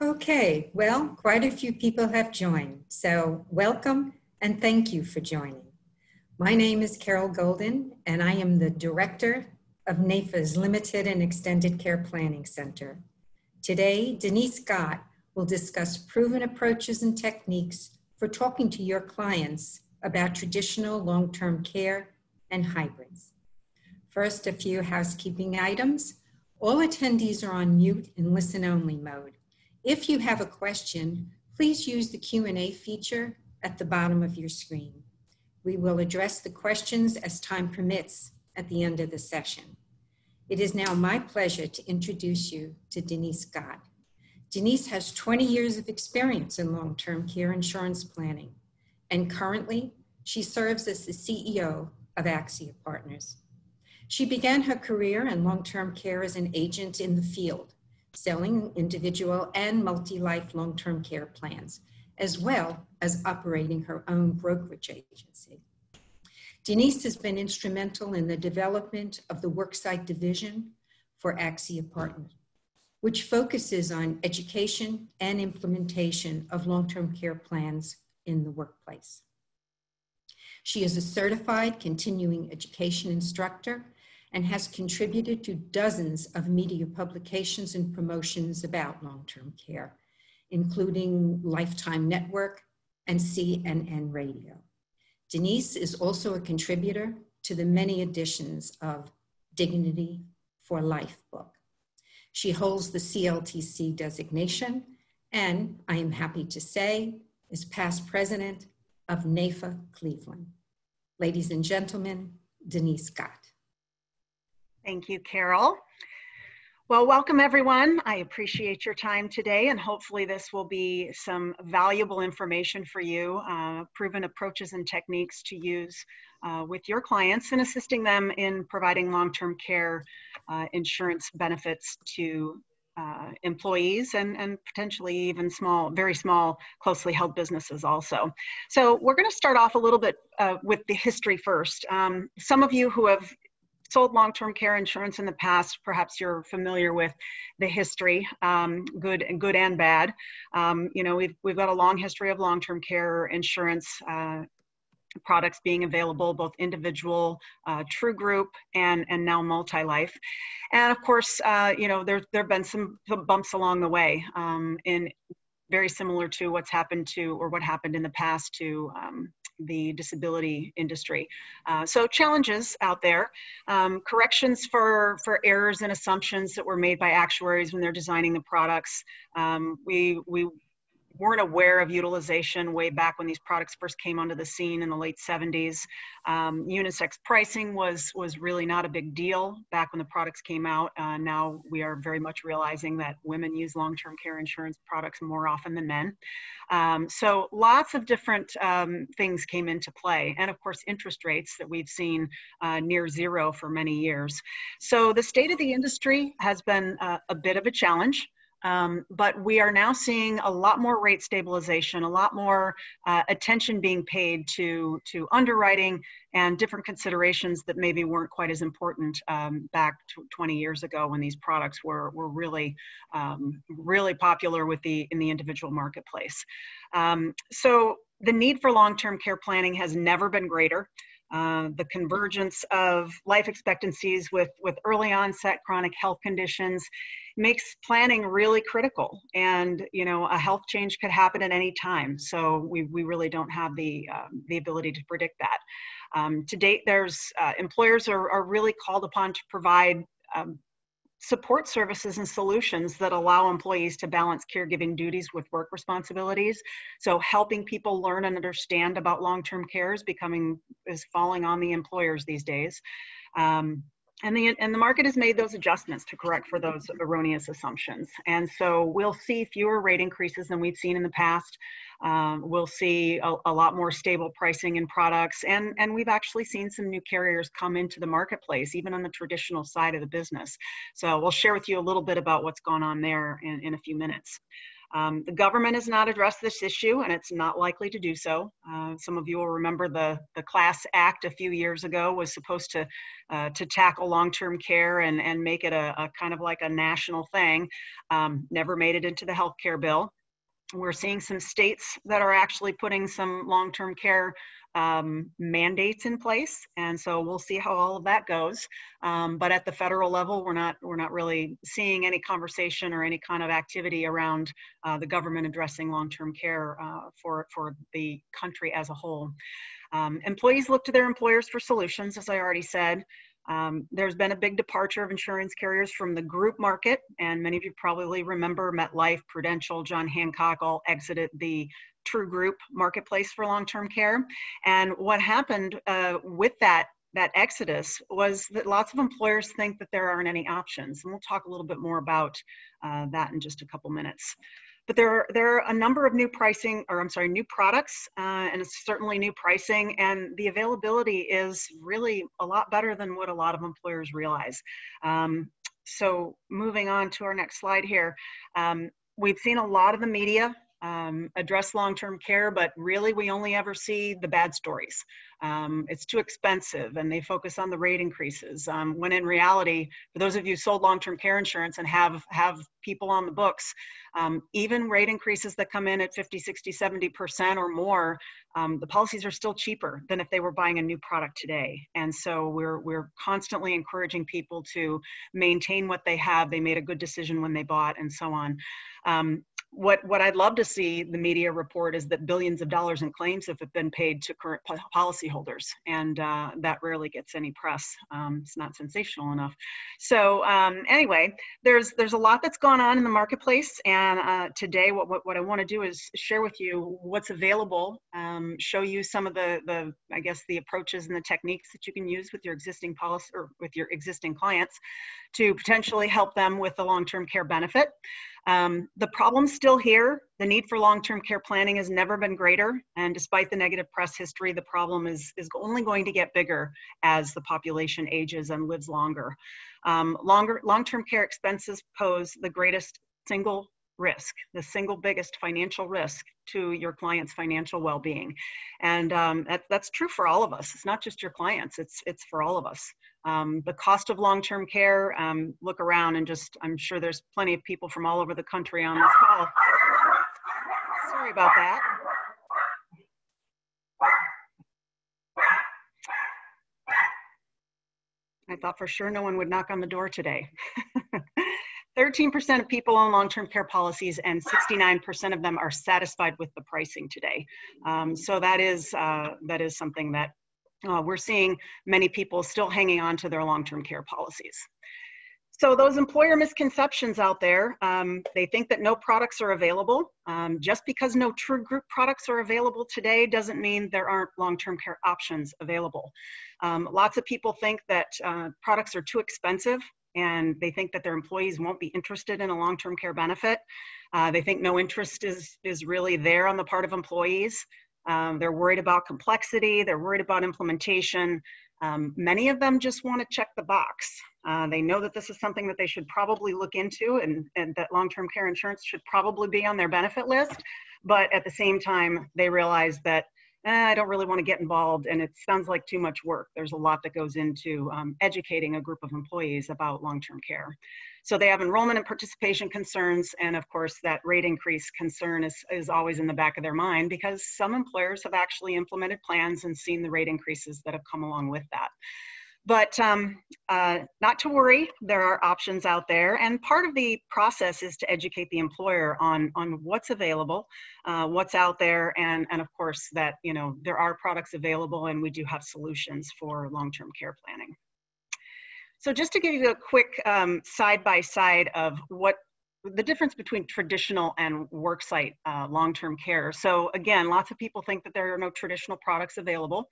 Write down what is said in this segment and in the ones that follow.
Okay, well, quite a few people have joined, so welcome and thank you for joining. My name is Carol Golden, and I am the Director of NAIFA's Limited and Extended Care Planning Center. Today, Denise Gott will discuss proven approaches and techniques for talking to your clients about traditional long-term care and hybrids. First, a few housekeeping items. All attendees are on mute and listen-only mode. If you have a question, please use the Q&A feature at the bottom of your screen. We will address the questions as time permits at the end of the session. It is now my pleasure to introduce you to Denise Gott. Denise has 20 years of experience in long-term care insurance planning, and currently she serves as the CEO of ACSIA Partners. She began her career in long-term care as an agent in the field, selling individual and multi-life long-term care plans, as well as operating her own brokerage agency. Denise has been instrumental in the development of the Worksite division for ACSIA Partners, which focuses on education and implementation of long-term care plans in the workplace. She is a certified continuing education instructor and has contributed to dozens of media publications and promotions about long-term care, including Lifetime Network and CNN Radio. Denise is also a contributor to the many editions of Dignity for Life book. She holds the CLTC designation and, I am happy to say, is past president of NAIFA Cleveland. Ladies and gentlemen, Denise Gott. Thank you, Carol. Well, welcome everyone. I appreciate your time today, and hopefully this will be some valuable information for you, proven approaches and techniques to use with your clients and assisting them in providing long-term care insurance benefits to employees and potentially even very small, closely held businesses also. So we're going to start off a little bit with the history first. Some of you who have sold long-term care insurance in the past, perhaps you're familiar with the history, good and bad. You know, we've got a long history of long-term care insurance products being available, both individual, true group, and now MultiLife. And of course, you know, there have been some bumps along the way, in very similar to what happened in the past to the disability industry. So challenges out there, corrections for errors and assumptions that were made by actuaries when they're designing the products. We weren't aware of utilization way back when these products first came onto the scene in the late 70s. Unisex pricing was really not a big deal back when the products came out. Now we are very much realizing that women use long-term care insurance products more often than men. So lots of different things came into play. And of course, interest rates that we've seen near zero for many years. So the state of the industry has been a bit of a challenge. But we are now seeing a lot more rate stabilization, a lot more attention being paid to underwriting and different considerations that maybe weren't quite as important back 20 years ago when these products were really, really popular in the individual marketplace. So the need for long-term care planning has never been greater. The convergence of life expectancies with early onset chronic health conditions makes planning really critical. And, you know, a health change could happen at any time. So we really don't have the ability to predict that. To date, employers are really called upon to provide support services and solutions that allow employees to balance caregiving duties with work responsibilities. So helping people learn and understand about long-term care is falling on the employers these days. And the market has made those adjustments to correct for those erroneous assumptions. And so we'll see fewer rate increases than we've seen in the past. We'll see a lot more stable pricing in products. And we've actually seen some new carriers come into the marketplace, even on the traditional side of the business. So we'll share with you a little bit about what's going on there in a few minutes. The government has not addressed this issue, and it's not likely to do so. Some of you will remember the Class Act a few years ago was supposed to tackle long-term care and make it a kind of like a national thing. Never made it into the healthcare bill. We're seeing some states that are actually putting some long-term care mandates in place, and so we'll see how all of that goes. But at the federal level, we're not really seeing any conversation or any kind of activity around the government addressing long-term care for the country as a whole. Employees look to their employers for solutions, as I already said. There's been a big departure of insurance carriers from the group market, and many of you probably remember MetLife, Prudential, John Hancock all exited the true group marketplace for long-term care. And what happened with that exodus was that lots of employers think that there aren't any options. And we'll talk a little bit more about that in just a couple minutes. But there are a number of new products, and it's certainly new pricing, and the availability is really a lot better than what a lot of employers realize. So moving on to our next slide here, we've seen a lot of the media address long-term care, but really we only ever see the bad stories. It's too expensive, and they focus on the rate increases, when in reality, for those of you who sold long-term care insurance and have people on the books, even rate increases that come in at 50, 60, 70% or more, the policies are still cheaper than if they were buying a new product today. And so we're constantly encouraging people to maintain what they have. They made a good decision when they bought, and so on. What I'd love to see the media report is that billions of dollars in claims have been paid to current policyholders, and that rarely gets any press. It's not sensational enough. So anyway, there's a lot that's gone on in the marketplace, and today what I want to do is share with you what's available, show you some of the I guess the approaches and the techniques that you can use with your existing policy or with your existing clients to potentially help them with the long-term care benefit. The problem's still here. The need for long-term care planning has never been greater, and despite the negative press history, the problem is only going to get bigger as the population ages and lives longer. Long-term care expenses pose the greatest single risk, the single biggest financial risk to your client's financial well-being. And that's true for all of us. It's not just your clients, it's for all of us. The cost of long-term care, look around and I'm sure there's plenty of people from all over the country on this call. Sorry about that. I thought for sure no one would knock on the door today. 13% of people own long-term care policies, and 69% of them are satisfied with the pricing today. So that is something that we're seeing many people still hanging on to their long-term care policies. So those employer misconceptions out there, they think that no products are available. Just because no true group products are available today doesn't mean there aren't long-term care options available. Lots of people think that products are too expensive, and they think that their employees won't be interested in a long-term care benefit. They think no interest is really there on the part of employees. They're worried about complexity. They're worried about implementation. Many of them just want to check the box. They know that this is something that they should probably look into, and that long-term care insurance should probably be on their benefit list. But at the same time, they realize that I don't really want to get involved, and it sounds like too much work. There's a lot that goes into educating a group of employees about long-term care. So they have enrollment and participation concerns, and of course that rate increase concern is always in the back of their mind, because some employers have actually implemented plans and seen the rate increases that have come along with that. But not to worry, there are options out there, and part of the process is to educate the employer on what's available, what's out there, and of course that, you know, there are products available, and we do have solutions for long-term care planning. So just to give you a quick side-by-side of what the difference between traditional and worksite long-term care. So again, lots of people think that there are no traditional products available.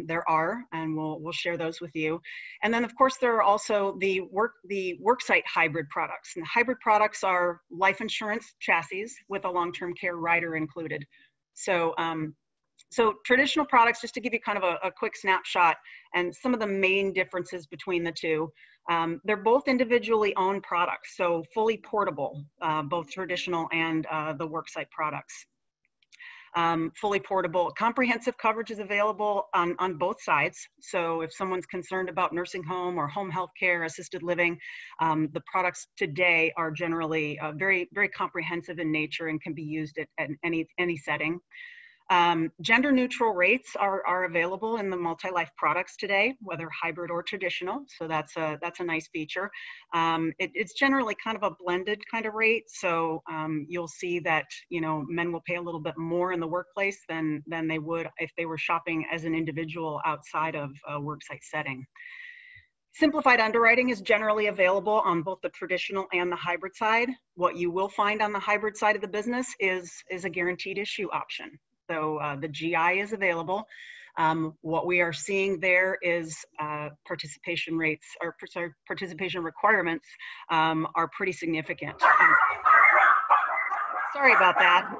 There are, and we'll share those with you. And then of course there are also the worksite hybrid products. And the hybrid products are life insurance chassis with a long-term care rider included. So So traditional products, just to give you kind of a quick snapshot and some of the main differences between the two. They're both individually owned products, so fully portable, both traditional and the Worksite products. Fully portable, comprehensive coverage is available on both sides. So if someone's concerned about nursing home or home health care, assisted living, the products today are generally very, very comprehensive in nature and can be used at any setting. Gender neutral rates are available in the MultiLife products today, whether hybrid or traditional. So that's a nice feature. It's generally kind of a blended kind of rate. So you'll see that, you know, men will pay a little bit more in the workplace than they would if they were shopping as an individual outside of a worksite setting. Simplified underwriting is generally available on both the traditional and the hybrid side. What you will find on the hybrid side of the business is a guaranteed issue option. So the GI is available. What we are seeing there is participation rates, or sorry, participation requirements are pretty significant. Sorry about that.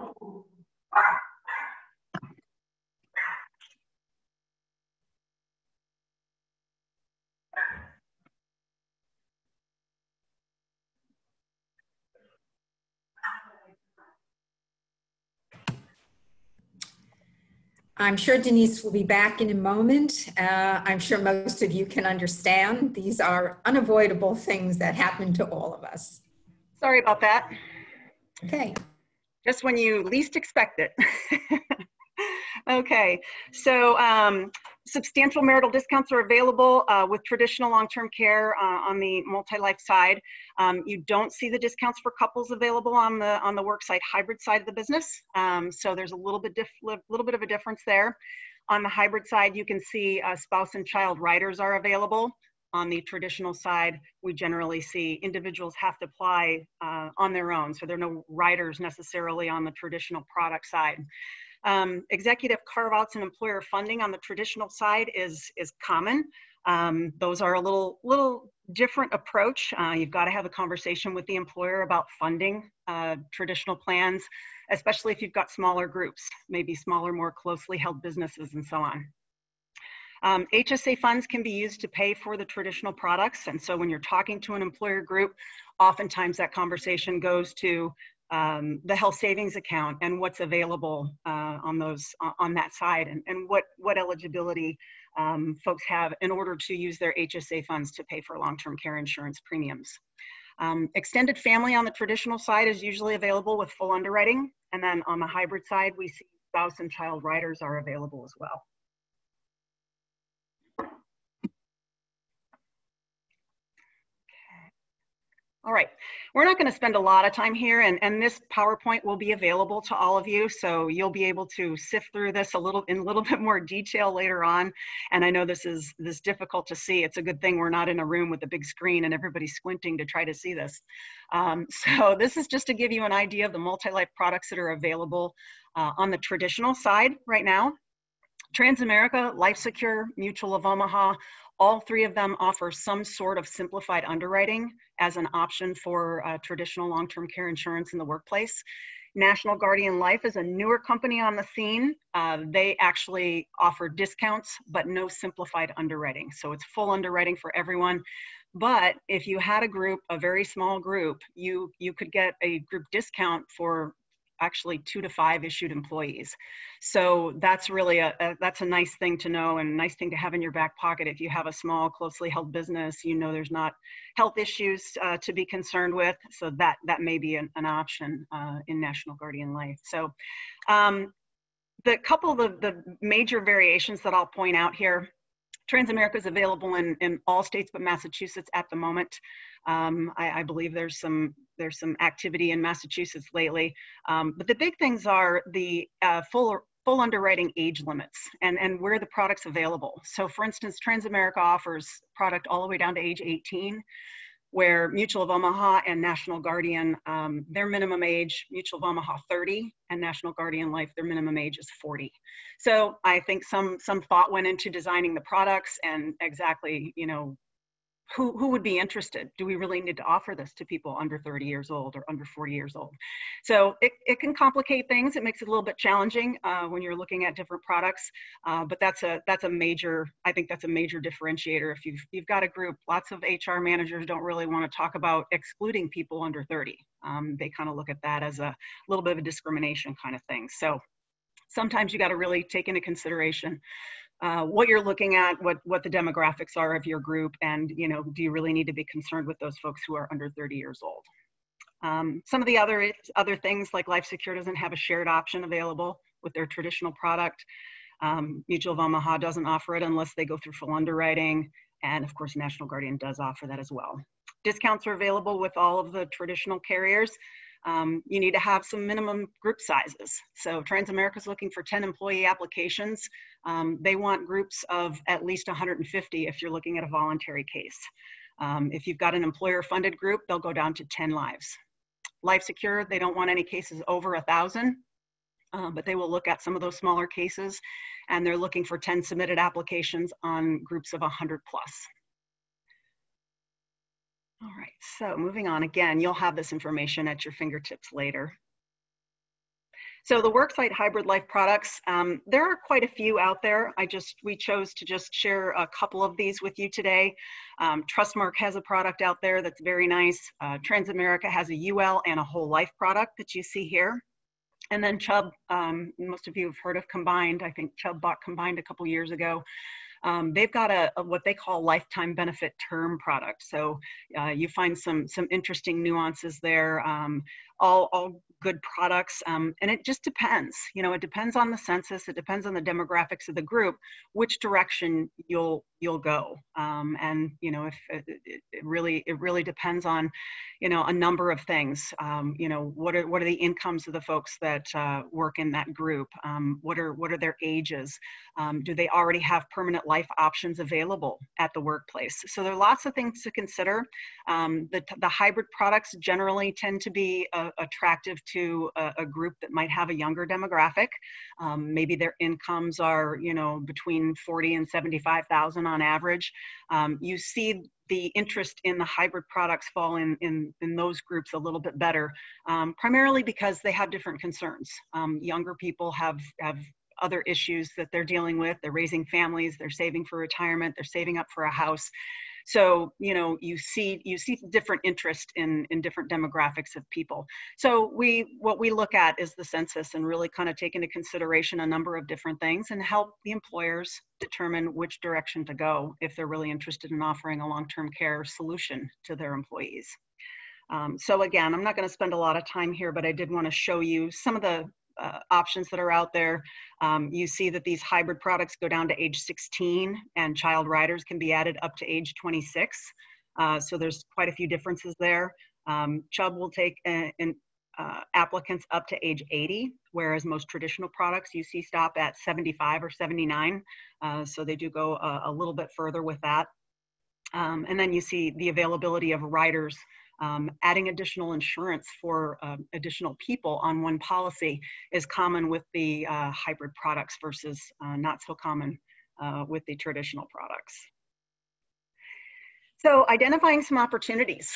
I'm sure Denise will be back in a moment. I'm sure most of you can understand. These are unavoidable things that happen to all of us. Sorry about that. Okay. Just when you least expect it. Okay, so substantial marital discounts are available with traditional long-term care on the MultiLife side. You don't see the discounts for couples available on the Worksite hybrid side of the business. So there's a little bit of a difference there. On the hybrid side, you can see spouse and child riders are available. On the traditional side, we generally see individuals have to apply on their own. So there are no riders necessarily on the traditional product side. Executive carve-outs and employer funding on the traditional side is common. Those are a little different approach. You've got to have a conversation with the employer about funding traditional plans, especially if you've got smaller groups, maybe smaller, more closely held businesses and so on. HSA funds can be used to pay for the traditional products. And so when you're talking to an employer group, oftentimes that conversation goes to the health savings account and what's available on that side, and what eligibility folks have in order to use their HSA funds to pay for long-term care insurance premiums. Extended family on the traditional side is usually available with full underwriting, and then on the hybrid side, we see spouse and child riders are available as well. All right, we're not going to spend a lot of time here, and this PowerPoint will be available to all of you, so you'll be able to sift through this in a little bit more detail later on. And I know this is difficult to see. It's a good thing we're not in a room with a big screen and everybody's squinting to try to see this. So this is just to give you an idea of the MultiLife products that are available on the traditional side right now. Transamerica, LifeSecure, Mutual of Omaha, all three of them offer some sort of simplified underwriting as an option for traditional long-term care insurance in the workplace. National Guardian Life is a newer company on the scene. They actually offer discounts, but no simplified underwriting. So it's full underwriting for everyone. But if you had a group, a very small group, you could get a group discount for actually 2 to 5 issued employees. So that's really that's a nice thing to know, and a nice thing to have in your back pocket. If you have a small, closely held business, you know there's not health issues to be concerned with. So that may be an option in National Guardian Life. So the couple of the major variations that I'll point out here, Transamerica is available in all states but Massachusetts at the moment. I believe there's some activity in Massachusetts lately, but the big things are the full underwriting age limits and where the product's available. So for instance, Transamerica offers product all the way down to age 18, where Mutual of Omaha and National Guardian, their minimum age, Mutual of Omaha 30, and National Guardian Life, their minimum age is 40. So I think some thought went into designing the products and exactly, you know, who would be interested? Do we really need to offer this to people under 30 years old or under 40 years old? So it can complicate things. It makes it a little bit challenging when you're looking at different products, but that's a major, I think that's a major differentiator. If you've got a group, lots of HR managers don't really want to talk about excluding people under 30. They kind of look at that as a little bit of a discrimination kind of thing. So sometimes you got to really take into consideration what you're looking at, what the demographics are of your group, and do you really need to be concerned with those folks who are under 30 years old? Some of the other things, like LifeSecure doesn't have a shared option available with their traditional product. Mutual of Omaha doesn't offer it unless they go through full underwriting, and of course National Guardian does offer that as well. Discounts are available with all of the traditional carriers. You need to have some minimum group sizes. So Transamerica is looking for 10 employee applications. They want groups of at least 150 if you're looking at a voluntary case. If you've got an employer-funded group, they'll go down to 10 lives. LifeSecure, they don't want any cases over 1,000, but they will look at some of those smaller cases, and they're looking for 10 submitted applications on groups of 100 plus. All right, so moving on. Again, you'll have this information at your fingertips later. So the Worksite Hybrid Life products, there are quite a few out there. We chose to just share a couple of these with you today. Trustmark has a product out there that's very nice. Transamerica has a UL and a whole life product that you see here. And then Chubb, most of you have heard of Combined. I think Chubb bought Combined a couple years ago. They've got a what they call lifetime benefit term product. So you find some interesting nuances there. All good products, and it just depends. It depends on the census. It depends on the demographics of the group, which direction you'll go. And if it really depends on a number of things. What are the incomes of the folks that work in that group? What are their ages? Do they already have permanent life options available at the workplace? So there are lots of things to consider. The hybrid products generally tend to be attractive to a group that might have a younger demographic. Maybe their incomes are between 40 and 75,000 on average. You see the interest in the hybrid products fall in those groups a little bit better, primarily because they have different concerns. Younger people have other issues that they're dealing with. They're raising families, they're saving for retirement, they're saving up for a house. So, you see different interest in different demographics of people. So what we look at is the census and really kind of take into consideration a number of different things and help the employers determine which direction to go if they're really interested in offering a long-term care solution to their employees. So again, I'm not going to spend a lot of time here, but I did want to show you some of the options that are out there. You see that these hybrid products go down to age 16, and child riders can be added up to age 26. So there's quite a few differences there. Chubb will take applicants up to age 80, whereas most traditional products you see stop at 75 or 79. So they do go a little bit further with that. And then you see the availability of riders. Adding additional insurance for additional people on one policy is common with the hybrid products versus not so common with the traditional products. So identifying some opportunities.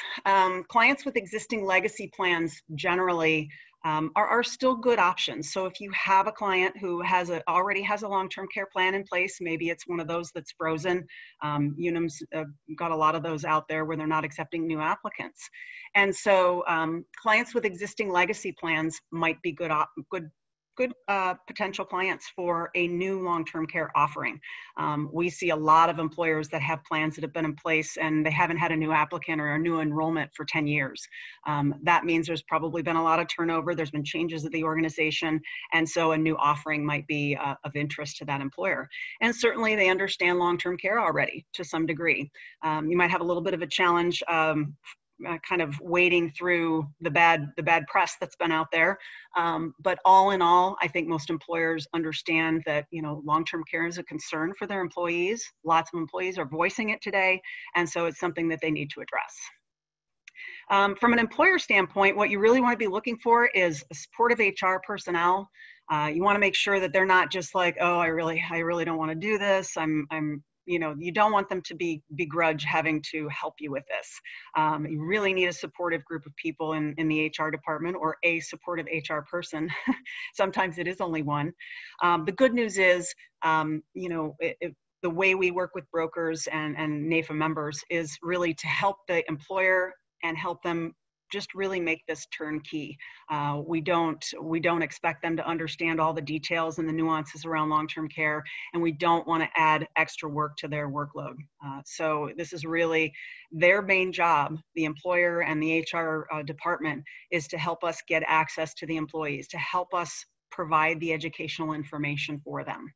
Clients with existing legacy plans generally are still good options. So if you have a client who already has a long-term care plan in place, maybe it's one of those that's frozen. Unum's got a lot of those out there where they're not accepting new applicants. And so clients with existing legacy plans might be good potential clients for a new long-term care offering. We see a lot of employers that have plans that have been in place and they haven't had a new applicant or a new enrollment for 10 years. That means there's probably been a lot of turnover, there's been changes at the organization, and so a new offering might be of interest to that employer. And certainly they understand long-term care already to some degree. You might have a little bit of a challenge kind of wading through the bad press that's been out there. But all in all, I think most employers understand that, long-term care is a concern for their employees. Lots of employees are voicing it today. And so it's something that they need to address. From an employer standpoint, what you really want to be looking for is a supportive HR personnel. You want to make sure that they're not just like, oh, I really don't want to do this. I'm you don't want them to begrudge having to help you with this. You really need a supportive group of people in the HR department, or a supportive HR person. Sometimes it is only one. The good news is, the way we work with brokers and NAIFA members is really to help the employer and help them just really make this turnkey. We don't expect them to understand all the details and the nuances around long-term care, and we don't want to add extra work to their workload. So this is really their main job, the employer and the HR department, is to help us get access to the employees, to help us provide the educational information for them.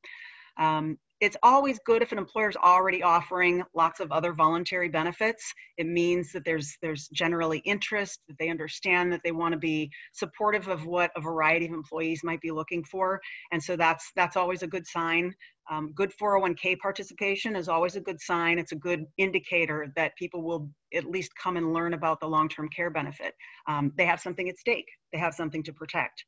It's always good if an employer is already offering lots of other voluntary benefits. It means that there's generally interest, that they understand that they want to be supportive of what a variety of employees might be looking for. And so that's always a good sign. Good 401k participation is always a good sign. It's a good indicator that people will at least come and learn about the long-term care benefit. They have something at stake. They have something to protect.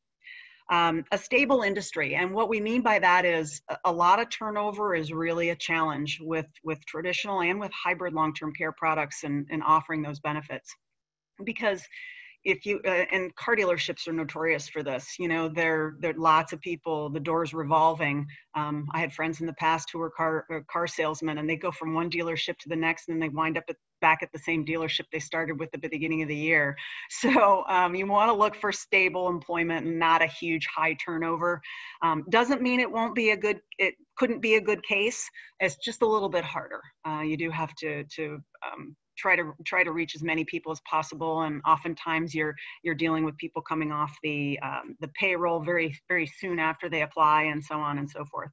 A stable industry. And what we mean by that is a lot of turnover is really a challenge with traditional and with hybrid long-term care products and offering those benefits. Because if you, and car dealerships are notorious for this, there are lots of people, the door's revolving. I had friends in the past who were car salesmen, and they go from one dealership to the next, and then they wind up back at the same dealership they started with at the beginning of the year. So you want to look for stable employment and not a huge high turnover. Doesn't mean it couldn't be a good case. It's just a little bit harder. You do have to try to reach as many people as possible, and oftentimes you're dealing with people coming off the payroll very, very soon after they apply, and so on and so forth.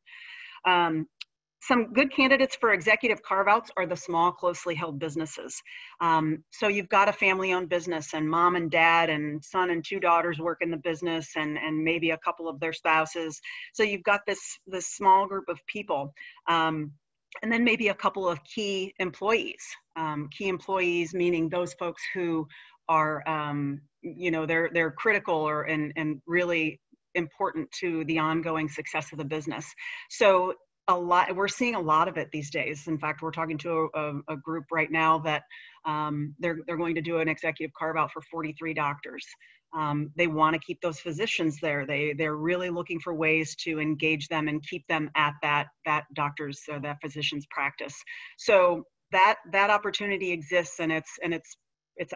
Some good candidates for executive carve-outs are the small, closely held businesses. So you've got a family-owned business, and mom and dad and son and 2 daughters work in the business, and maybe a couple of their spouses. So you've got this small group of people. And then maybe a couple of key employees. Key employees meaning those folks who are, they're critical and really important to the ongoing success of the business. So we're seeing a lot of it these days. In fact, we're talking to a group right now that they're going to do an executive carve out for 43 doctors. They want to keep those physicians there. They're really looking for ways to engage them and keep them at that doctor's or that physician's practice. So that opportunity exists, and it's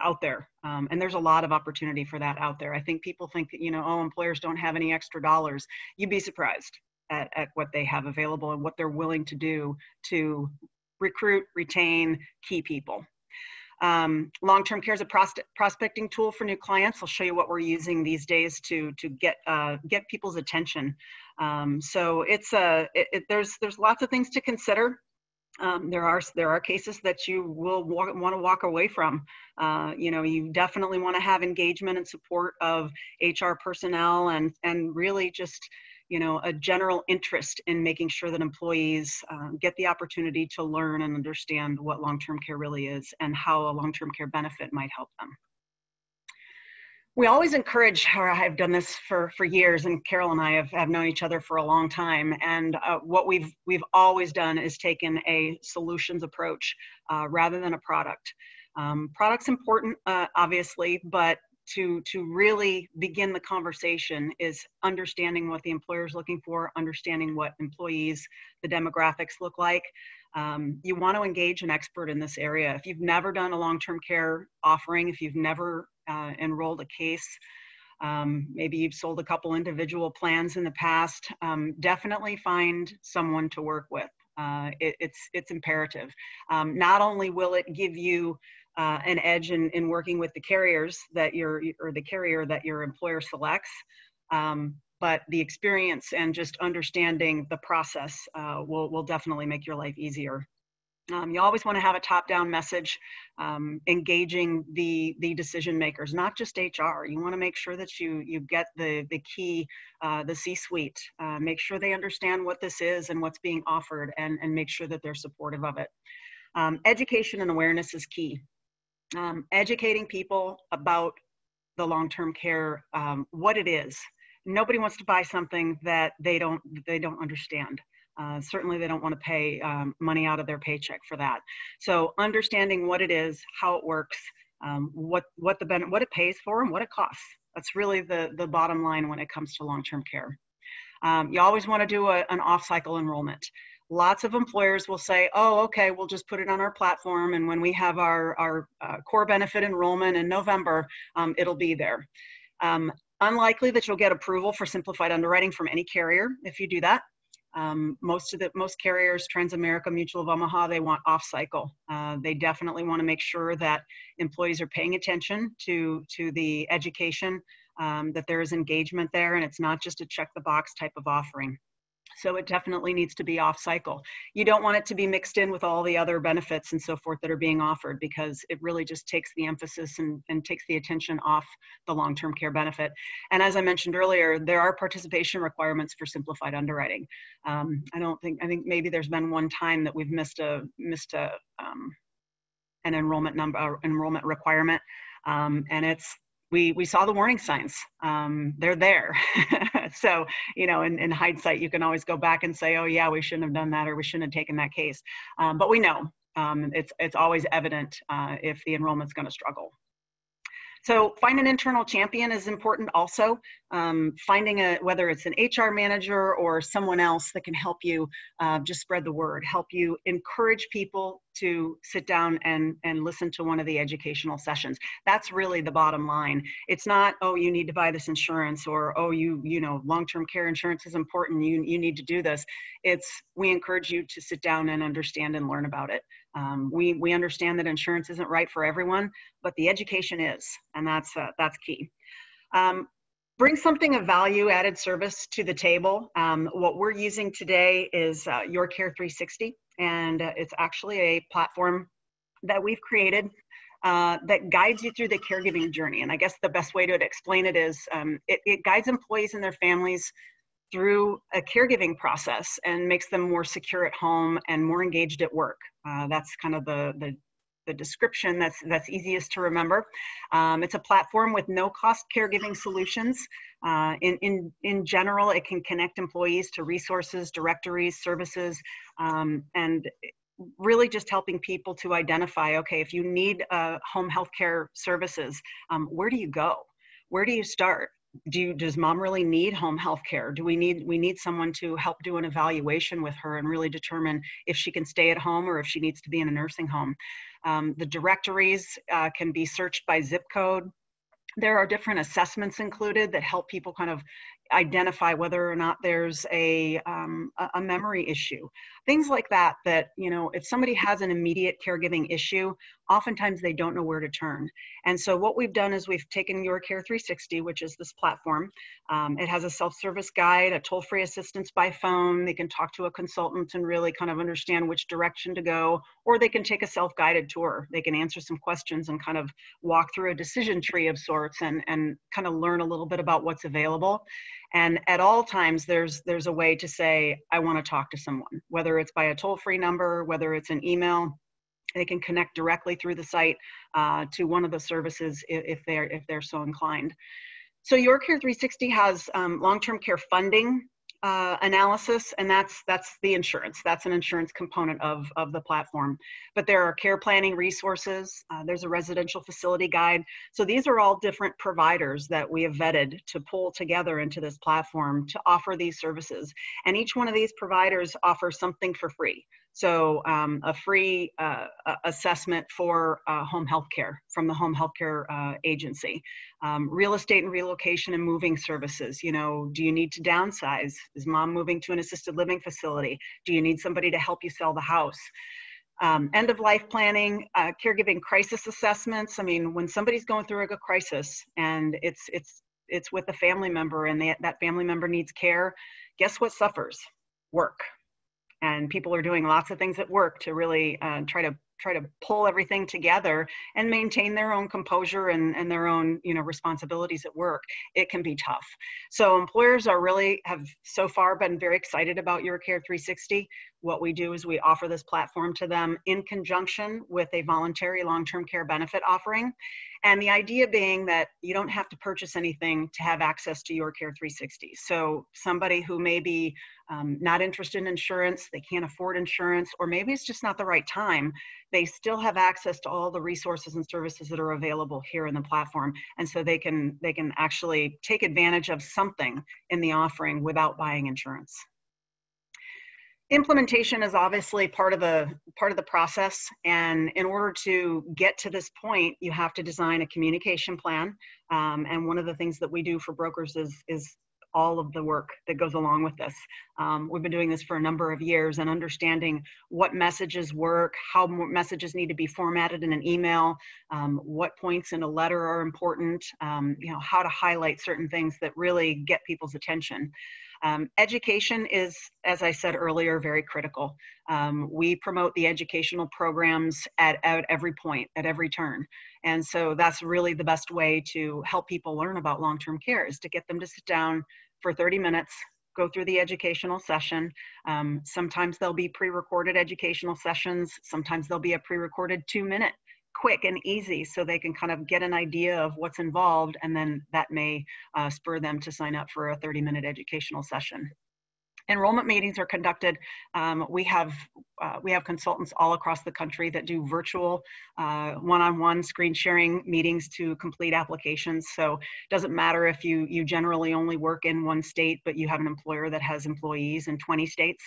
out there. And there's a lot of opportunity for that out there. I think people think that, employers don't have any extra dollars. You'd be surprised at what they have available and what they're willing to do to recruit, retain key people. Long-term care is a prospecting tool for new clients. I'll show you what we're using these days to get people's attention. So there's lots of things to consider. There are cases that you will want to walk away from. You definitely want to have engagement and support of HR personnel and really just a general interest in making sure that employees get the opportunity to learn and understand what long-term care really is and how a long-term care benefit might help them. We always encourage, or I've done this for years, and Carol and I have known each other for a long time, and what we've always done is taken a solutions approach rather than a product. Product's important, obviously, but to really begin the conversation is understanding what the employer is looking for, understanding what employees, the demographics look like. You want to engage an expert in this area. If you've never done a long-term care offering, if you've never enrolled a case, maybe you've sold a couple individual plans in the past, definitely find someone to work with. It's imperative. Not only will it give you an edge in working with the carriers the carrier that your employer selects, but the experience and just understanding the process will definitely make your life easier. You always want to have a top-down message, engaging the decision makers, not just HR. You want to make sure that you get the key, the C-suite, make sure they understand what this is and what's being offered, and make sure that they're supportive of it. Education and awareness is key. Educating people about the long-term care, what it is. Nobody wants to buy something that they don't understand. Certainly they don't want to pay money out of their paycheck for that. So understanding what it is, how it works, what it pays for and what it costs. That's really the bottom line when it comes to long-term care. You always want to do an off-cycle enrollment. Lots of employers will say, oh, okay, we'll just put it on our platform, and when we have our core benefit enrollment in November, it'll be there. Unlikely that you'll get approval for simplified underwriting from any carrier if you do that. Most carriers, Transamerica, Mutual of Omaha, they want off-cycle. They definitely want to make sure that employees are paying attention to the education, that there is engagement there, and it's not just a check-the-box type of offering. So it definitely needs to be off-cycle. You don't want it to be mixed in with all the other benefits and so forth that are being offered, because it really just takes the emphasis and takes the attention off the long-term care benefit. And as I mentioned earlier, there are participation requirements for simplified underwriting. I think maybe there's been one time that we've missed an enrollment requirement, and we saw the warning signs. They're there. So, in hindsight, you can always go back and say, oh yeah, we shouldn't have done that, or we shouldn't have taken that case. But we know it's always evident if the enrollment's going to struggle. So find an internal champion is important also. Finding whether it's an HR manager or someone else that can help you just spread the word, help you encourage people to sit down and listen to one of the educational sessions. That's really the bottom line. It's not, oh, you need to buy this insurance, or, oh, long-term care insurance is important, you need to do this. It's, we encourage you to sit down and understand and learn about it. We understand that insurance isn't right for everyone, but the education is, and that's key. Bring something of value added service to the table. What we're using today is Your Care 360, and it's actually a platform that we've created that guides you through the caregiving journey. And I guess the best way to explain it is it guides employees and their families through a caregiving process and makes them more secure at home and more engaged at work. That's kind of the description that's easiest to remember. It's a platform with no-cost caregiving solutions. In general, it can connect employees to resources, directories, services, and really just helping people to identify, okay, if you need home health care services, where do you go? Where do you start? Does mom really need home health care? We need someone to help do an evaluation with her and really determine if she can stay at home or if she needs to be in a nursing home. The directories can be searched by zip code. There are different assessments included that help people kind of identify whether or not there's a memory issue. Things like that, if somebody has an immediate caregiving issue, oftentimes they don't know where to turn. And so what we've done is we've taken Your Care 360, which is this platform. It has a self-service guide, a toll-free assistance by phone. They can talk to a consultant and really kind of understand which direction to go, or they can take a self-guided tour. They can answer some questions and kind of walk through a decision tree of sorts and kind of learn a little bit about what's available. And at all times, there's a way to say, I want to talk to someone, whether it's by a toll-free number, whether it's an email. They can connect directly through the site to one of the services if they're so inclined. So Your Care 360 has long-term care funding analysis, and that's the insurance. That's an insurance component of the platform. But there are care planning resources. There's a residential facility guide. So these are all different providers that we have vetted to pull together into this platform to offer these services. And each one of these providers offers something for free. So a free assessment for home health care from the home health care agency. Real estate and relocation and moving services. Do you need to downsize? Is mom moving to an assisted living facility? Do you need somebody to help you sell the house? End of life planning, caregiving crisis assessments. I mean, when somebody's going through a crisis and it's with a family member and that family member needs care, guess what suffers? Work. And people are doing lots of things at work to really try to pull everything together and maintain their own composure and their own responsibilities at work. It can be tough. So employers have so far been very excited about Your Care 360. What we do is we offer this platform to them in conjunction with a voluntary long-term care benefit offering. And the idea being that you don't have to purchase anything to have access to Your Care 360. So somebody who may be not interested in insurance, they can't afford insurance, or maybe it's just not the right time, they still have access to all the resources and services that are available here in the platform. And so they can actually take advantage of something in the offering without buying insurance. Implementation is obviously part of the process, and in order to get to this point, you have to design a communication plan. And one of the things that we do for brokers is all of the work that goes along with this. We've been doing this for a number of years, and understanding what messages work, how messages need to be formatted in an email, what points in a letter are important, how to highlight certain things that really get people's attention. Education is, as I said earlier, very critical. We promote the educational programs at every point, at every turn. And so that's really the best way to help people learn about long-term care, is to get them to sit down for 30 minutes, go through the educational session. Sometimes there'll be pre-recorded educational sessions. Sometimes there'll be a pre-recorded 2-minute, quick and easy, so they can kind of get an idea of what's involved, and then that may spur them to sign up for a 30-minute educational session. Enrollment meetings are conducted. We have consultants all across the country that do virtual one-on-one screen sharing meetings to complete applications. So it doesn't matter if you generally only work in one state, but you have an employer that has employees in 20 states.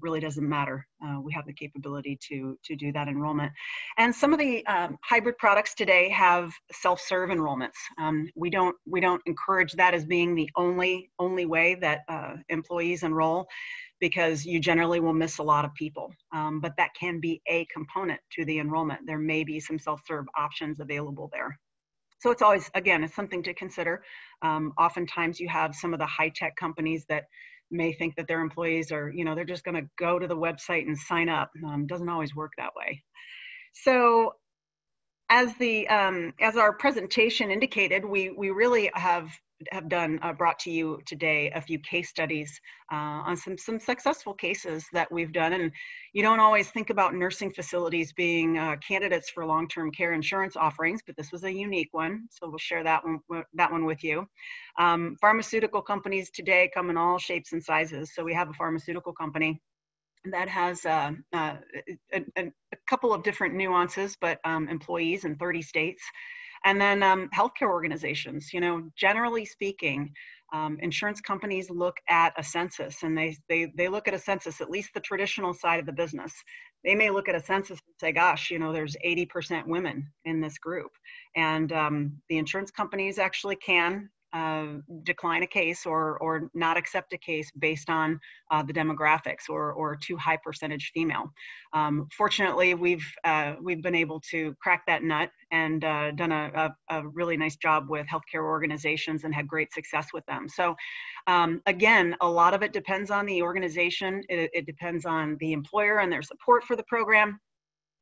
Really doesn't matter. We have the capability to do that enrollment. And some of the hybrid products today have self-serve enrollments. We don't encourage that as being the only way that employees enroll, because you generally will miss a lot of people. But that can be a component to the enrollment. There may be some self-serve options available there. So it's always, again, it's something to consider. Oftentimes you have some of the high-tech companies that may think that their employees are, they're just going to go to the website and sign up. Doesn't always work that way. So as our presentation indicated, we really have brought to you today a few case studies on some successful cases that we've done. And you don't always think about nursing facilities being candidates for long-term care insurance offerings, but this was a unique one, so we'll share that one with you. Pharmaceutical companies today come in all shapes and sizes. So we have a pharmaceutical company that has a couple of different nuances, but employees in 30 states. And then healthcare organizations, generally speaking, insurance companies look at a census, and they look at a census, at least the traditional side of the business. They may look at a census and say, gosh, there's 80% women in this group. And the insurance companies actually can decline a case or not accept a case based on the demographics or too high percentage female. Fortunately, we've been able to crack that nut and done a really nice job with healthcare organizations and had great success with them. So again, a lot of it depends on the organization. It depends on the employer and their support for the program,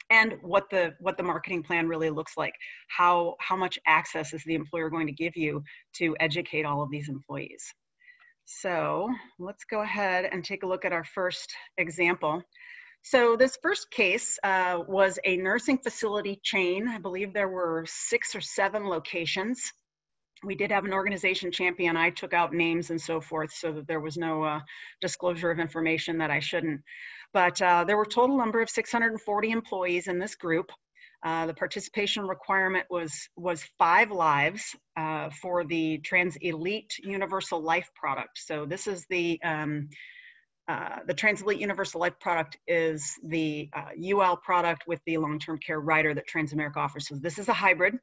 and what the marketing plan really looks like. How much access is the employer going to give you to educate all of these employees? So let's go ahead and take a look at our first example. So this first case was a nursing facility chain. I believe there were 6 or 7 locations. We did have an organization champion. I took out names and so forth so that there was no disclosure of information that I shouldn't. But there were a total number of 640 employees in this group. The participation requirement was 5 lives for the Trans Elite Universal Life product. So this is the Trans Elite Universal Life product is the UL product with the long-term care rider that Transamerica offers. So this is a hybrid.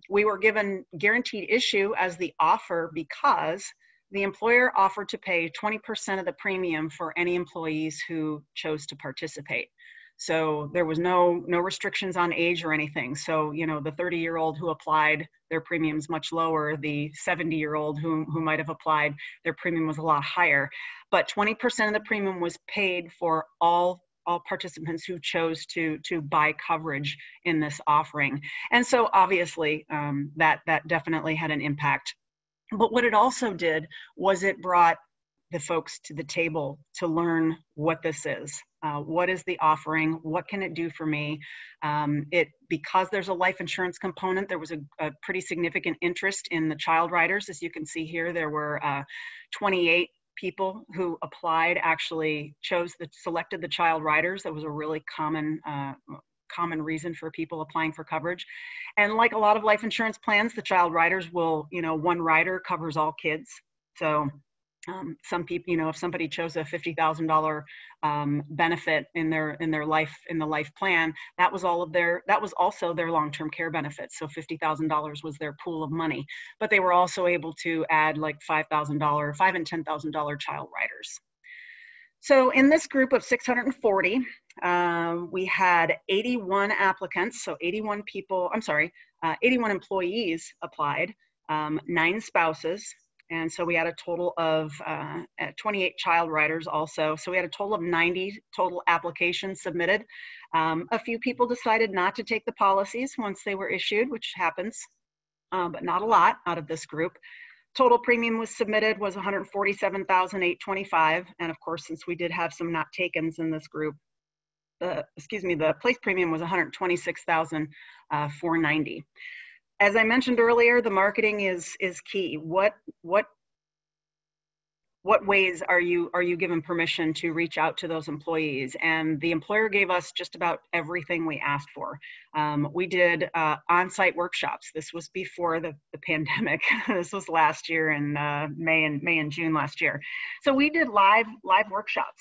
We were given guaranteed issue as the offer because the employer offered to pay 20% of the premium for any employees who chose to participate. So there was no restrictions on age or anything. So, the 30-year-old who applied, their premium's much lower. The 70-year-old who might have applied, their premium was a lot higher. But 20% of the premium was paid for all participants who chose to buy coverage in this offering. And so obviously that definitely had an impact. But what it also did was it brought the folks to the table to learn what this is. What is the offering? What can it do for me? Because there's a life insurance component, there was a pretty significant interest in the child riders. As you can see here, there were 28 people who applied, actually selected the child riders. That was a really common reason for people applying for coverage. And like a lot of life insurance plans, the child riders will, one rider covers all kids. So some people, if somebody chose a $50,000 benefit in the life plan, that was also their long-term care benefits. So $50,000 was their pool of money, but they were also able to add like $5,000 and $10,000 child riders. So in this group of 640, we had 81 applicants, so 81 employees applied, 9 spouses. And so we had a total of 28 child riders also. So we had a total of 90 total applications submitted. A few people decided not to take the policies once they were issued, which happens, but not a lot out of this group. Total premium was submitted was $147,825. And of course, since we did have some not takens in this group, the place premium was $126,490. As I mentioned earlier, the marketing is key. What ways are you given permission to reach out to those employees? And the employer gave us just about everything we asked for. We did on-site workshops. This was before the pandemic. This was last year in May and June last year. So we did live workshops.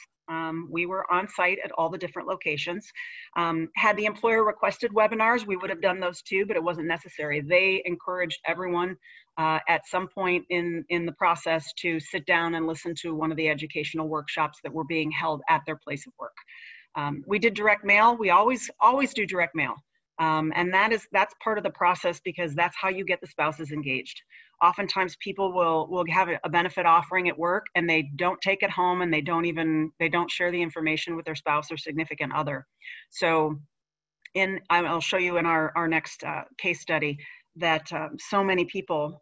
We were on site at all the different locations. Had the employer requested webinars, we would have done those too, but it wasn't necessary. They encouraged everyone at some point in the process to sit down and listen to one of the educational workshops that were being held at their place of work. We did direct mail. We always do direct mail. And that's part of the process, because that's how you get the spouses engaged. Oftentimes people will have a benefit offering at work and they don't take it home, and they don't share the information with their spouse or significant other. So I'll show you in our next case study that so many people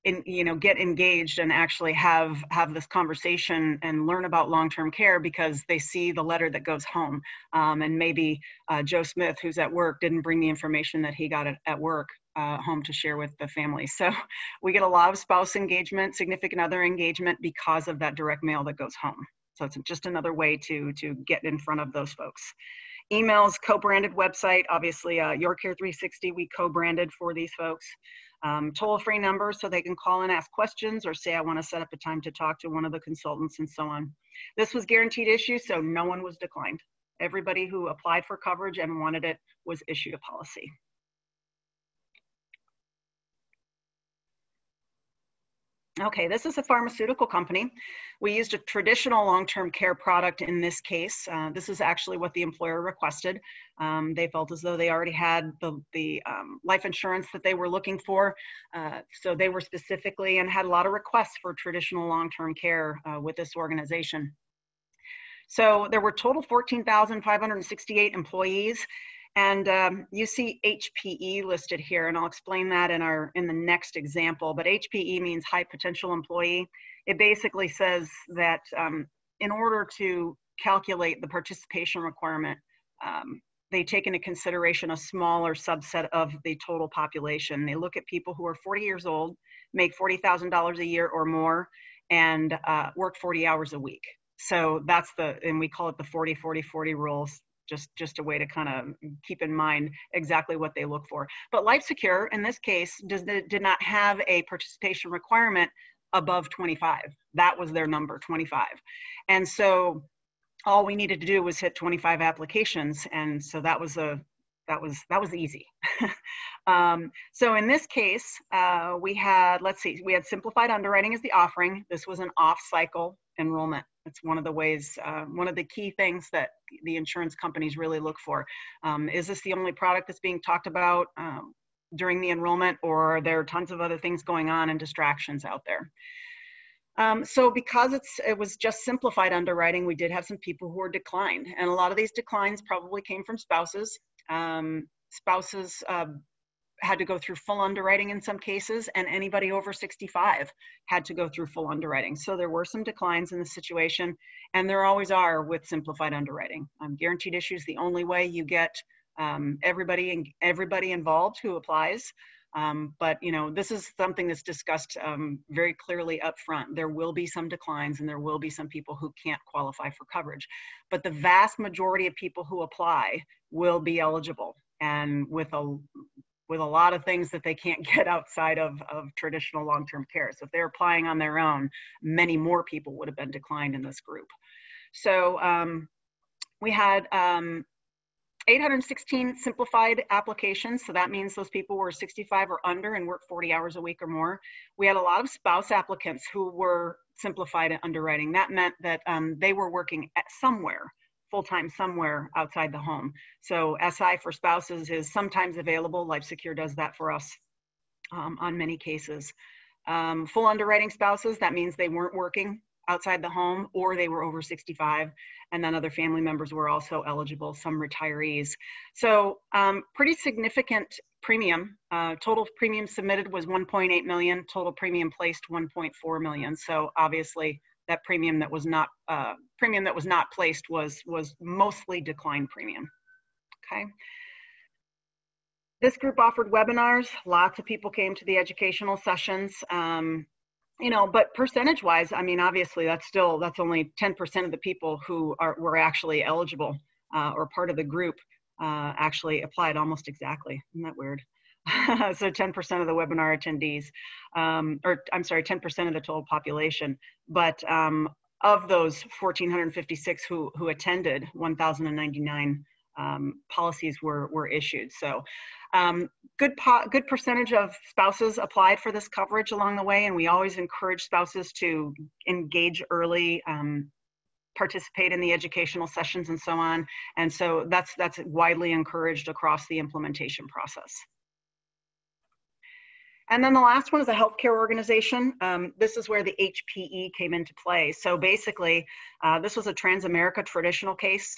get engaged and actually have this conversation and learn about long-term care because they see the letter that goes home. And maybe Joe Smith, who's at work, didn't bring the information that he got at work home to share with the family. So we get a lot of spouse engagement, significant other engagement, because of that direct mail that goes home. So it's just another way to get in front of those folks. Emails, co-branded website, obviously Your Care 360, we co-branded for these folks. Toll-free numbers so they can call and ask questions, or say I want to set up a time to talk to one of the consultants, and so on. This was guaranteed issue, so no one was declined. Everybody who applied for coverage and wanted it was issued a policy. Okay, this is a pharmaceutical company. We used a traditional long-term care product in this case. This is actually what the employer requested. They felt as though they already had the life insurance that they were looking for. So they were specifically and had a lot of requests for traditional long-term care with this organization. So there were total 14,568 employees. And you see HPE listed here, and I'll explain that in the next example. But HPE means high potential employee. It basically says that in order to calculate the participation requirement, they take into consideration a smaller subset of the total population. They look at people who are 40 years old, make $40,000 a year or more, and work 40 hours a week. So that's and we call it the 40-40-40 rules. Just a way to kind of keep in mind exactly what they look for. But LifeSecure, in this case, did not have a participation requirement above 25. That was their number, 25. And so all we needed to do was hit 25 applications. And so that was easy. So in this case, we had simplified underwriting as the offering. This was an off-cycle enrollment. It's one of the ways, one of the key things that the insurance companies really look for. Is this the only product that's being talked about during the enrollment, or are there tons of other things going on and distractions out there? So because it was just simplified underwriting, we did have some people who were declined. And a lot of these declines probably came from spouses. Spouses had to go through full underwriting in some cases, and anybody over 65 had to go through full underwriting. So there were some declines in the situation, and there always are with simplified underwriting. Guaranteed issue is the only way you get everybody involved who applies. But this is something that's discussed very clearly up front. There will be some declines and there will be some people who can't qualify for coverage, but the vast majority of people who apply will be eligible, and with a lot of things that they can't get outside of traditional long-term care. So if they're applying on their own, many more people would have been declined in this group. So we had 816 simplified applications. So that means those people were 65 or under and worked 40 hours a week or more. We had a lot of spouse applicants who were simplified underwriting. That meant that they were working at somewhere, full-time somewhere outside the home. So SI for spouses is sometimes available. LifeSecure does that for us on many cases. Full underwriting spouses, that means they weren't working outside the home or they were over 65, and then other family members were also eligible, some retirees. So pretty significant premium. Total premium submitted was 1.8 million, total premium placed 1.4 million. So obviously that premium that was not placed was mostly declined premium. Okay. This group offered webinars. Lots of people came to the educational sessions. But percentage-wise, I mean, obviously that's only 10% of the people who were actually eligible or part of the group actually applied almost exactly. Isn't that weird? So 10% of the webinar attendees, 10% of the total population. But of those 1,456 who attended, 1,099 policies were issued. So good percentage of spouses applied for this coverage along the way, and we always encourage spouses to engage early, participate in the educational sessions and so on. And so that's widely encouraged across the implementation process. And then the last one is a healthcare organization. This is where the HPE came into play. So basically, this was a Transamerica traditional case.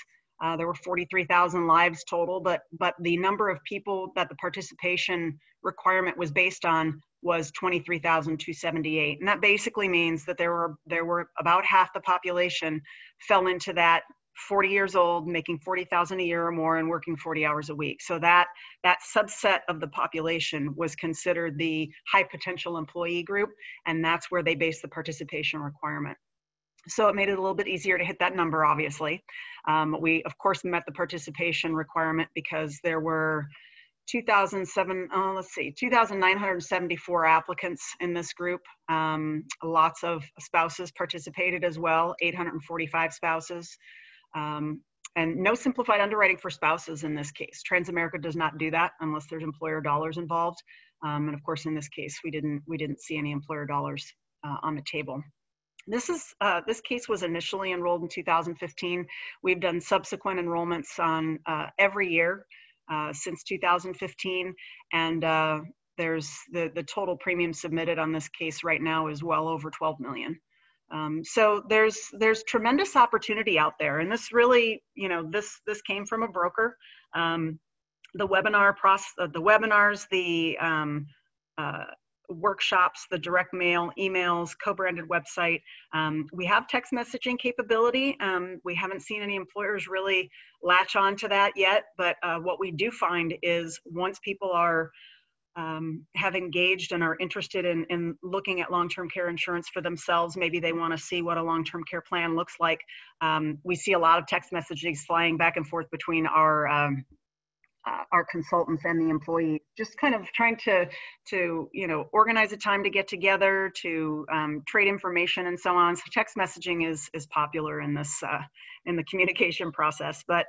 There were 43,000 lives total, but the number of people that the participation requirement was based on was 23,278. And that basically means that there were about half the population fell into that 40 years old, making 40,000 a year or more and working 40 hours a week. So that subset of the population was considered the high potential employee group, and that's where they based the participation requirement. So it made it a little bit easier to hit that number, obviously. We, of course, met the participation requirement because there were 2,974 applicants in this group. Lots of spouses participated as well, 845 spouses. And no simplified underwriting for spouses in this case. Transamerica does not do that unless there's employer dollars involved. And of course, in this case, we didn't see any employer dollars on the table. This case was initially enrolled in 2015. We've done subsequent enrollments on every year since 2015, and there's the total premium submitted on this case right now is well over 12 million. So there's tremendous opportunity out there, and this really, this came from a broker. The webinars, the workshops, the direct mail, emails, co-branded website. We have text messaging capability. We haven't seen any employers really latch on to that yet, but what we do find is once people have engaged and are interested in looking at long-term care insurance for themselves, maybe they want to see what a long-term care plan looks like. We see a lot of text messages flying back and forth between our consultants and the employee, just kind of trying to organize a time to get together, to trade information and so on. So text messaging is popular in this in the communication process, but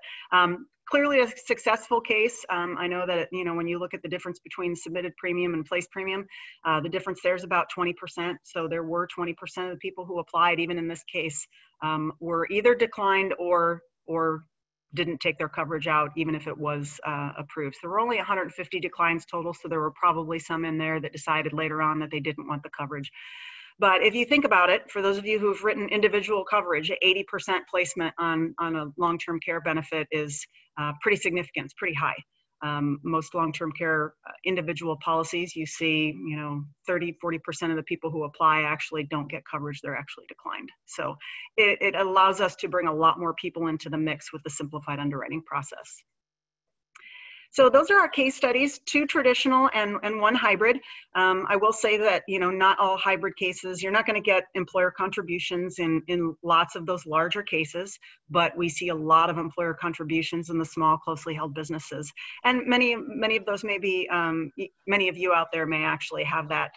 clearly a successful case. I know that when you look at the difference between submitted premium and placed premium, the difference there is about 20%. So there were 20% of the people who applied, even in this case, were either declined or didn't take their coverage out, even if it was approved. So there were only 150 declines total, so there were probably some in there that decided later on that they didn't want the coverage. But if you think about it, for those of you who've written individual coverage, 80% placement on a long-term care benefit is pretty significant, it's pretty high. Most long-term care individual policies, you see, 30–40% of the people who apply actually don't get coverage, they're actually declined. So it allows us to bring a lot more people into the mix with the simplified underwriting process. So those are our case studies, 2 traditional and 1 hybrid. I will say that, not all hybrid cases, you're not going to get employer contributions in lots of those larger cases, but we see a lot of employer contributions in the small, closely held businesses. And many of those may be, many of you out there may actually have that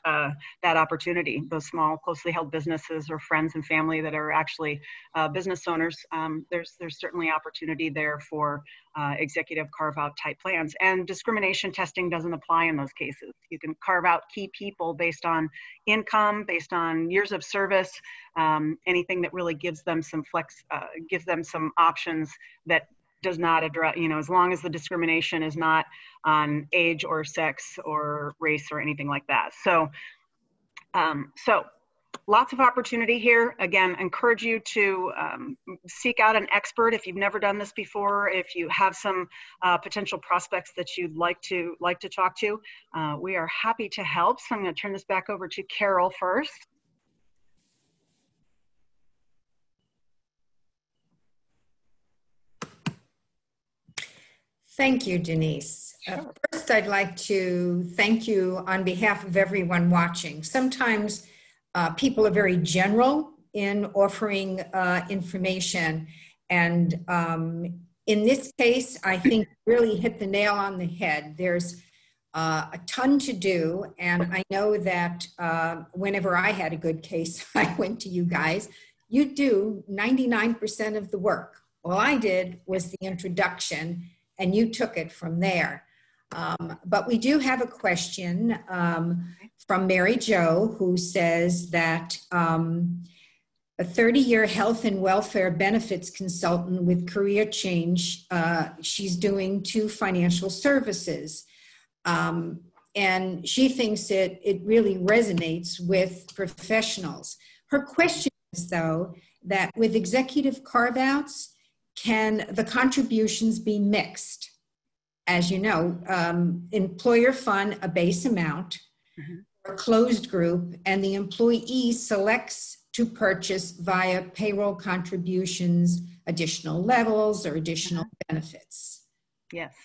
opportunity, those small, closely held businesses or friends and family that are actually business owners. There's certainly opportunity there for executive carve-out type plans. And discrimination testing doesn't apply in those cases. You can carve out key people based on income, based on years of service, anything that really gives them some gives them some options that does not address, as long as the discrimination is not on age or sex or race or anything like that. So lots of opportunity here. Again, encourage you to seek out an expert if you've never done this before. If you have some potential prospects that you'd like to talk to, we are happy to help. So I'm going to turn this back over to Carol first. Thank you, Denise. Sure. First, I'd like to thank you on behalf of everyone watching. Sometimes people are very general in offering information. And in this case, I think really hit the nail on the head. There's a ton to do. And I know that whenever I had a good case, I went to you guys. You do 99% of the work. All I did was the introduction, and you took it from there. But we do have a question from Mary Jo, who says that a 30-year health and welfare benefits consultant with career change, she's doing 2 financial services. And she thinks it really resonates with professionals. Her question is, though, that with executive carve-outs, can the contributions be mixed? As you know, employer fund a base amount, a closed group, and the employee selects to purchase via payroll contributions, additional levels or additional benefits. Yes.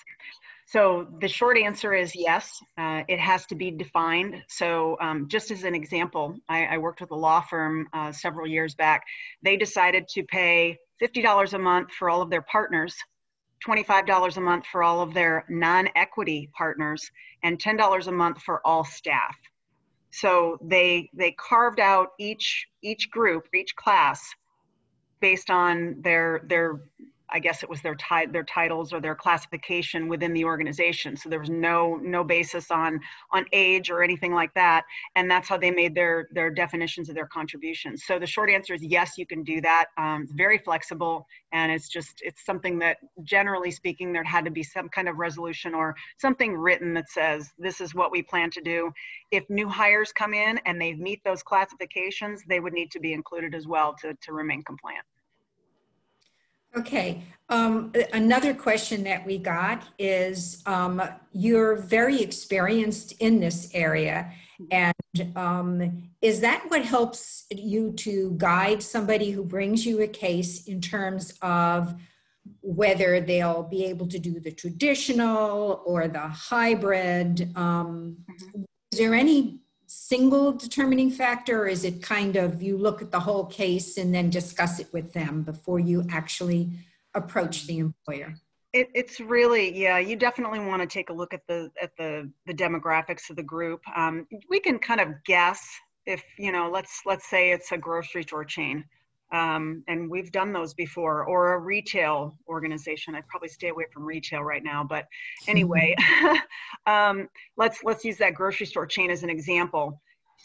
So the short answer is yes, it has to be defined. So just as an example, I worked with a law firm several years back. They decided to pay $50 a month for all of their partners, $25 a month for all of their non-equity partners, and $10 a month for all staff. So they carved out each group, each class, based on their I guess it was their titles or their classification within the organization. So there was no basis on age or anything like that. And that's how they made their definitions of their contributions. So the short answer is yes, you can do that. It's very flexible, and it's something that, generally speaking, there had to be some kind of resolution or something written that says this is what we plan to do. If new hires come in and they meet those classifications, they would need to be included as well to remain compliant. Okay, another question that we got is, you're very experienced in this area, and is that what helps you to guide somebody who brings you a case in terms of whether they'll be able to do the traditional or the hybrid? Is there any single determining factor, or is it kind of you look at the whole case and then discuss it with them before you actually approach the employer? It's really, yeah, you definitely want to take a look at the demographics of the group. We can kind of guess if, let's say it's a grocery store chain, and we've done those before, or a retail organization. I'd probably stay away from retail right now, but anyway, let's use that grocery store chain as an example.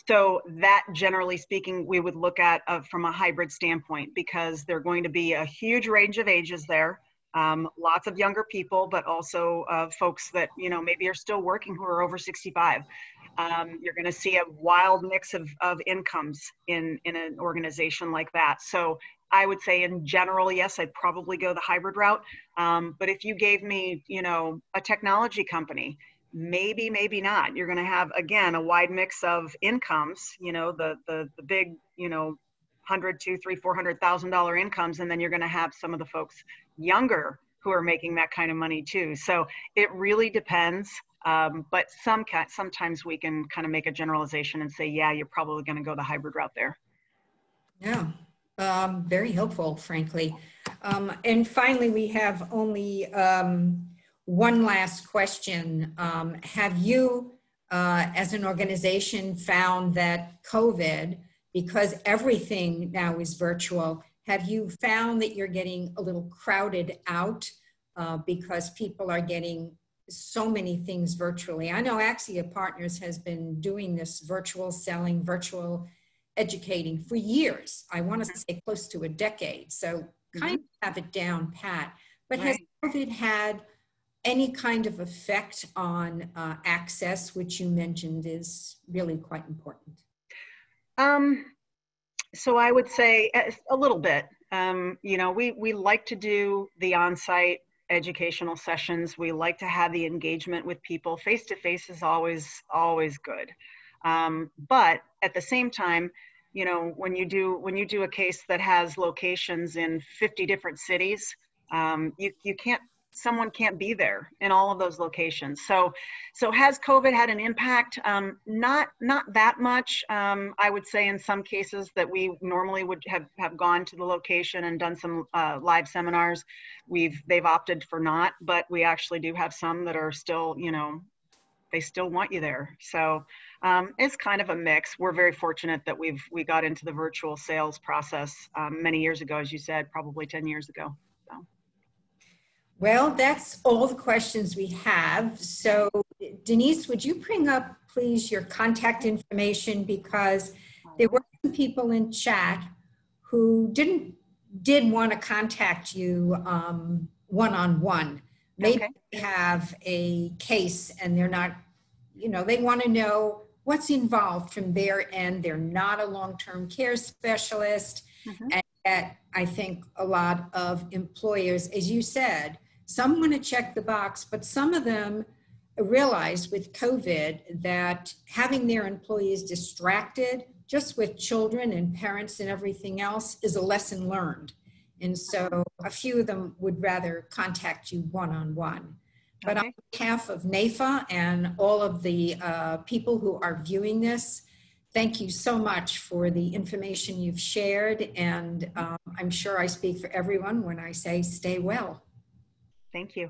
So that, generally speaking, we would look at from a hybrid standpoint, because they're going to be a huge range of ages there. Lots of younger people, but also folks that, maybe are still working who are over 65. You're going to see a wild mix of incomes in an organization like that. So I would say in general, yes, I'd probably go the hybrid route. But if you gave me, you know, a technology company, maybe, maybe not. You're going to have, again, a wide mix of incomes, you know, the big, you know, 100, 2, 3, $400,000 incomes. And then you're going to have some of the folks younger who are making that kind of money too. So it really depends. But sometimes we can kind of make a generalization and say, yeah, you're probably going to go the hybrid route there. Yeah, very helpful, frankly. And finally, we have only one last question. Have you, as an organization, found that COVID, because everything now is virtual, have you found that you're getting a little crowded out because people are getting so many things virtually? I know ACSIA Partners has been doing this virtual selling, virtual educating for years. I want to say close to a decade. So kind of have it down pat. But has COVID had any kind of effect on access, which you mentioned is really quite important? So I would say a little bit. You know, we like to do the on-site educational sessions. We like to have the engagement with people. Face-to-face is always good. But at the same time, you know, when you do a case that has locations in 50 different cities, someone can't be there in all of those locations. So has COVID had an impact? Not that much. I would say in some cases that we normally would have gone to the location and done some live seminars. They've opted for not, but we actually do have some that are still, you know, they still want you there. So it's kind of a mix. We're very fortunate that we got into the virtual sales process many years ago, as you said, probably 10 years ago. So. Well, that's all the questions we have. So Denise, would you bring up, please, your contact information, because there were some people in chat who did want to contact you one-on-one. Maybe they have a case and they're not, you know, they want to know what's involved from their end. They're not a long-term care specialist. And yet I think a lot of employers, as you said, some want to check the box, but some of them realize with COVID that having their employees distracted just with children and parents and everything else is a lesson learned. And so a few of them would rather contact you one-on-one. But on behalf of NAIFA and all of the people who are viewing this, thank you so much for the information you've shared. And I'm sure I speak for everyone when I say stay well. Thank you.